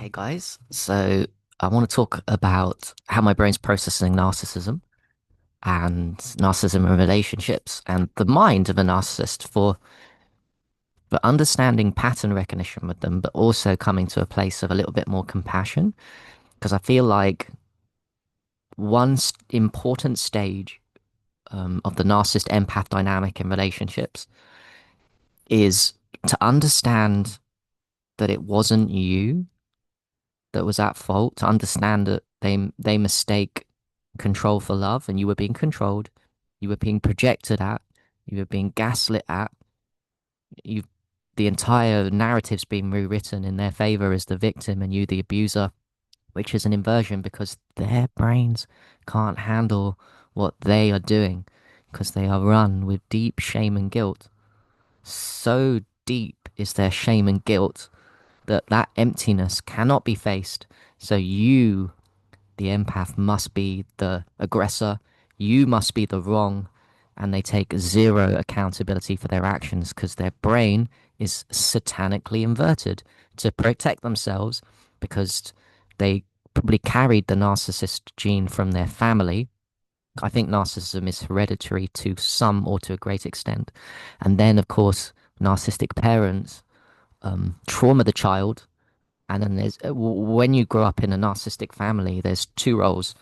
Hey guys, so I want to talk about how my brain's processing narcissism and narcissism in relationships and the mind of a narcissist for understanding pattern recognition with them, but also coming to a place of a little bit more compassion. Because I feel like important stage of the narcissist empath dynamic in relationships is to understand that it wasn't you that was at fault, to understand that they mistake control for love and you were being controlled, you were being projected at, you were being gaslit at, you the entire narrative's been rewritten in their favor as the victim and you the abuser, which is an inversion because their brains can't handle what they are doing because they are run with deep shame and guilt. So deep is their shame and guilt that emptiness cannot be faced. So you, the empath, must be the aggressor. You must be the wrong. And they take zero accountability for their actions because their brain is satanically inverted to protect themselves because they probably carried the narcissist gene from their family. I think narcissism is hereditary to some or to a great extent. And then, of course, narcissistic parents trauma the child. And then when you grow up in a narcissistic family, there's two roles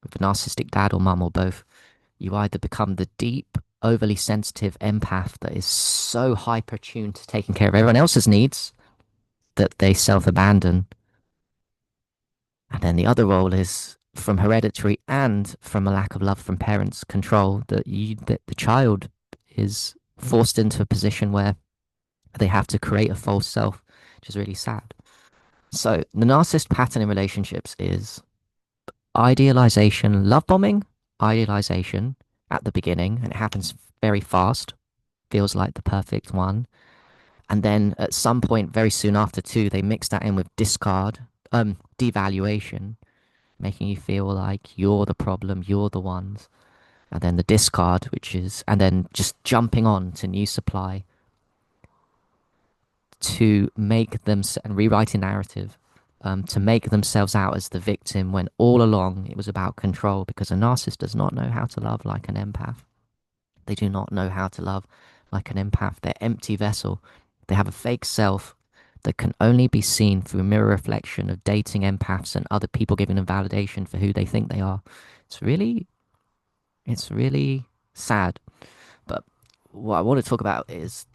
with a narcissistic dad or mum or both. You either become the deep, overly sensitive empath that is so hyper tuned to taking care of everyone else's needs that they self abandon. And then the other role is from hereditary and from a lack of love from parents, control that the child is forced into a position where they have to create a false self, which is really sad. So the narcissist pattern in relationships is idealization, love bombing, idealization at the beginning, and it happens very fast, feels like the perfect one. And then at some point, very soon after, too, they mix that in with discard, devaluation, making you feel like you're the problem, you're the ones. And then the discard, and then just jumping on to new supply to make them and rewriting narrative to make themselves out as the victim when all along it was about control because a narcissist does not know how to love like an empath. They do not know how to love like an empath. They're empty vessel. They have a fake self that can only be seen through a mirror reflection of dating empaths and other people giving them validation for who they think they are. It's really, it's really sad. But what I want to talk about is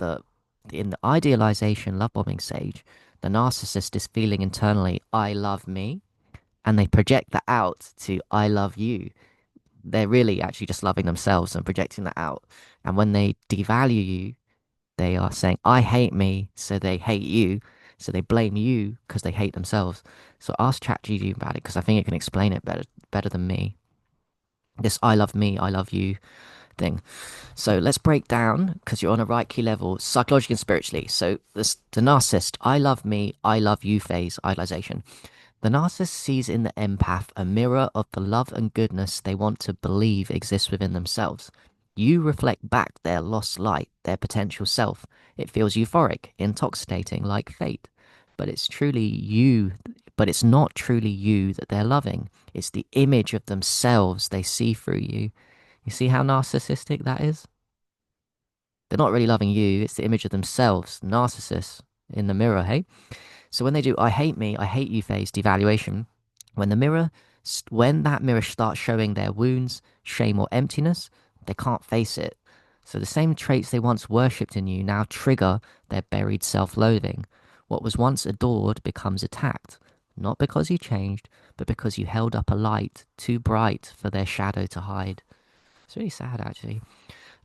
in the idealization love bombing stage, the narcissist is feeling internally, I love me, and they project that out to I love you. They're really actually just loving themselves and projecting that out. And when they devalue you, they are saying, I hate me, so they hate you. So they blame you because they hate themselves. So ask ChatGPT about it because I think it can explain it better than me. This I love me, I love you thing. So let's break down because you're on a right key level, psychologically and spiritually. So the narcissist, I love me, I love you phase, idealization. The narcissist sees in the empath a mirror of the love and goodness they want to believe exists within themselves. You reflect back their lost light, their potential self. It feels euphoric, intoxicating, like fate. But it's truly you, but it's not truly you that they're loving. It's the image of themselves they see through you. You see how narcissistic that is? They're not really loving you, it's the image of themselves, narcissists in the mirror, hey? So when they do I hate me, I hate you phase, devaluation, when the mirror, when that mirror starts showing their wounds, shame, or emptiness, they can't face it. So the same traits they once worshipped in you now trigger their buried self-loathing. What was once adored becomes attacked, not because you changed, but because you held up a light too bright for their shadow to hide. It's really sad, actually.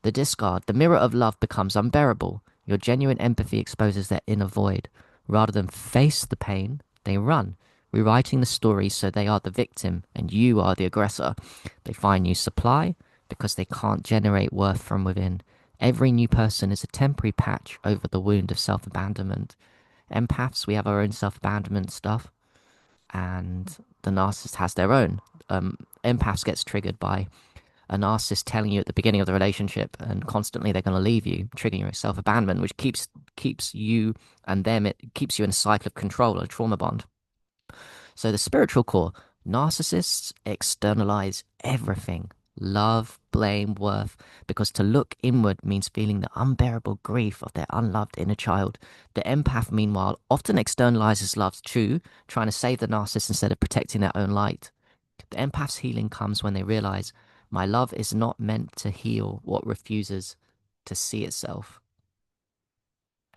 The discard, the mirror of love becomes unbearable. Your genuine empathy exposes their inner void. Rather than face the pain, they run, rewriting the story so they are the victim and you are the aggressor. They find new supply because they can't generate worth from within. Every new person is a temporary patch over the wound of self abandonment. Empaths, we have our own self abandonment stuff, and the narcissist has their own. Empaths gets triggered by a narcissist telling you at the beginning of the relationship and constantly they're going to leave you, triggering your self-abandonment, which keeps you and them, it keeps you in a cycle of control, a trauma bond. So the spiritual core, narcissists externalize everything. Love, blame, worth, because to look inward means feeling the unbearable grief of their unloved inner child. The empath, meanwhile, often externalizes love's true, trying to save the narcissist instead of protecting their own light. The empath's healing comes when they realize my love is not meant to heal what refuses to see itself.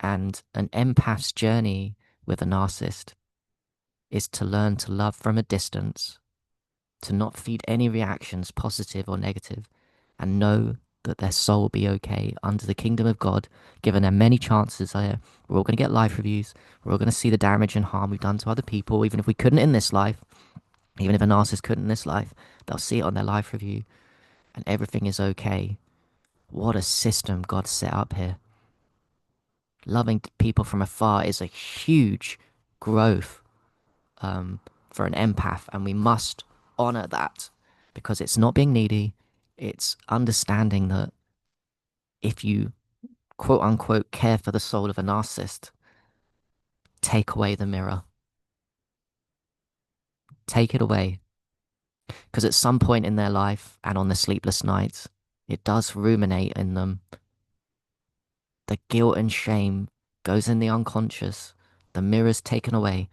And an empath's journey with a narcissist is to learn to love from a distance, to not feed any reactions, positive or negative, and know that their soul will be okay under the kingdom of God, given them many chances. We're all going to get life reviews. We're all going to see the damage and harm we've done to other people, even if we couldn't in this life. Even if a narcissist couldn't in this life, they'll see it on their life review, and everything is okay. What a system God set up here. Loving people from afar is a huge growth for an empath, and we must honor that because it's not being needy. It's understanding that if you quote unquote care for the soul of a narcissist, take away the mirror, take it away. Because at some point in their life and on the sleepless nights, it does ruminate in them. The guilt and shame goes in the unconscious, the mirror's taken away,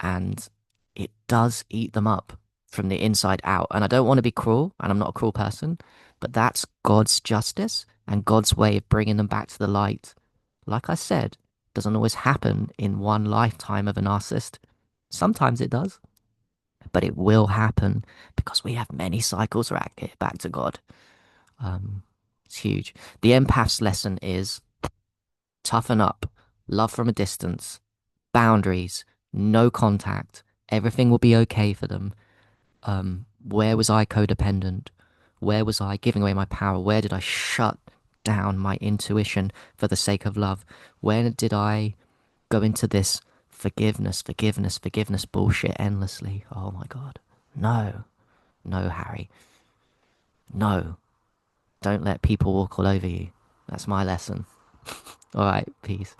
and it does eat them up from the inside out. And I don't want to be cruel, and I'm not a cruel person, but that's God's justice and God's way of bringing them back to the light. Like I said, doesn't always happen in one lifetime of a narcissist. Sometimes it does, but it will happen because we have many cycles back to God. It's huge. The empath's lesson is toughen up, love from a distance, boundaries, no contact. Everything will be okay for them. Where was I codependent? Where was I giving away my power? Where did I shut down my intuition for the sake of love? Where did I go into this forgiveness bullshit endlessly? Oh my God. No, no, Harry. No. Don't let people walk all over you. That's my lesson. All right, peace.